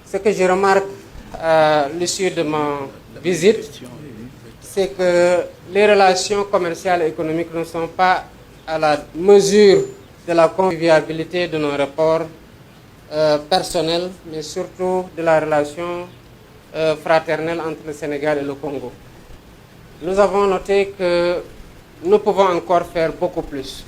Ce que je remarque à l'issue de ma visite, c'est que les relations commerciales et économiques ne sont pas à la mesure de la convivialité de nos rapports personnels, mais surtout de la relation fraternelle entre le Sénégal et le Congo. Nous avons noté que nous pouvons encore faire beaucoup plus.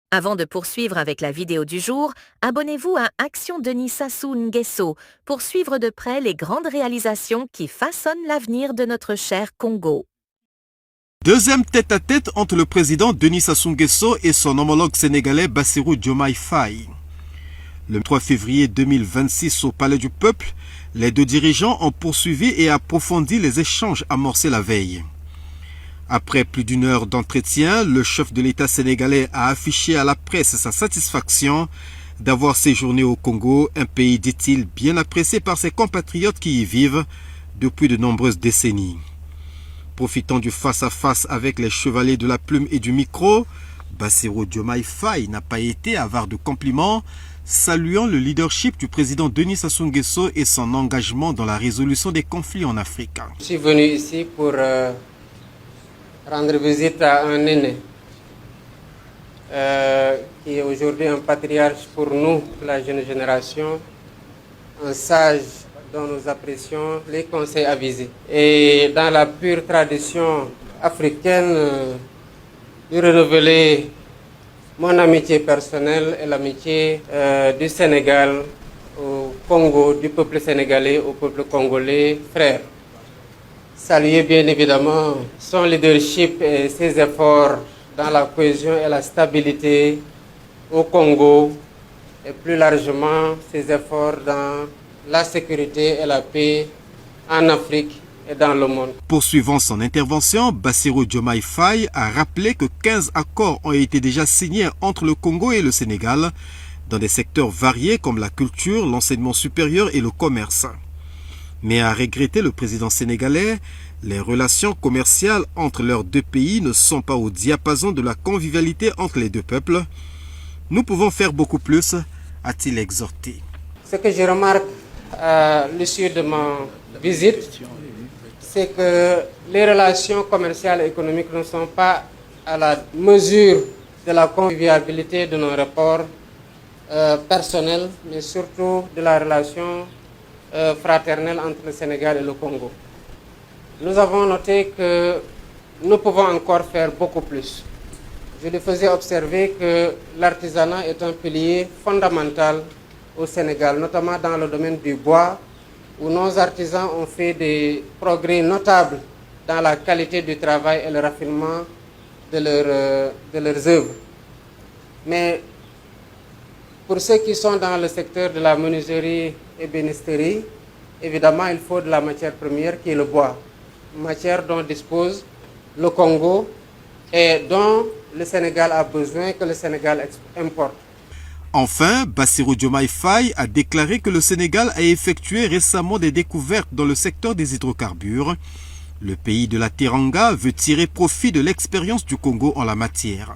Avant de poursuivre avec la vidéo du jour, abonnez-vous à Action Denis Sassou Nguesso pour suivre de près les grandes réalisations qui façonnent l'avenir de notre cher Congo. Deuxième tête-à-tête entre le président Denis Sassou Nguesso et son homologue sénégalais Bassirou Diomaye Faye. Le 3 février 2026 au Palais du Peuple, les deux dirigeants ont poursuivi et approfondi les échanges amorcés la veille. Après plus d'une heure d'entretien, le chef de l'État sénégalais a affiché à la presse sa satisfaction d'avoir séjourné au Congo, un pays, dit-il, bien apprécié par ses compatriotes qui y vivent depuis de nombreuses décennies. Profitant du face-à-face avec les chevaliers de la plume et du micro, Bassirou Diomaye Faye n'a pas été avare de compliments, saluant le leadership du président Denis Sassou Nguesso et son engagement dans la résolution des conflits en Afrique. Je suis venu ici pour rendre visite à un aîné qui est aujourd'hui un patriarche pour nous, la jeune génération, un sage dont nous apprécions les conseils avisés. Et dans la pure tradition africaine, de renouveler mon amitié personnelle et l'amitié du Sénégal au Congo, du peuple sénégalais au peuple congolais, frère. Saluer bien évidemment son leadership et ses efforts dans la cohésion et la stabilité au Congo et plus largement ses efforts dans la sécurité et la paix en Afrique et dans le monde. Poursuivant son intervention, Bassirou Diomaye Faye a rappelé que 15 accords ont été déjà signés entre le Congo et le Sénégal dans des secteurs variés comme la culture, l'enseignement supérieur et le commerce. Mais a regretté le président sénégalais, les relations commerciales entre leurs deux pays ne sont pas au diapason de la convivialité entre les deux peuples. Nous pouvons faire beaucoup plus, a-t-il exhorté. Ce que je remarque à l'issue de ma visite, c'est que les relations commerciales et économiques ne sont pas à la mesure de la convivialité de nos rapports personnels, mais surtout de la relation fraternelle entre le Sénégal et le Congo. Nous avons noté que nous pouvons encore faire beaucoup plus. Je lui faisais observer que l'artisanat est un pilier fondamental au Sénégal, notamment dans le domaine du bois, où nos artisans ont fait des progrès notables dans la qualité du travail et le raffinement de leurs œuvres. Mais pour ceux qui sont dans le secteur de la menuiserie et ébénisterie, évidemment, il faut de la matière première qui est le bois, matière dont dispose le Congo et dont le Sénégal a besoin que le Sénégal importe. Enfin, Bassirou Diomaye Faye a déclaré que le Sénégal a effectué récemment des découvertes dans le secteur des hydrocarbures. Le pays de la Teranga veut tirer profit de l'expérience du Congo en la matière.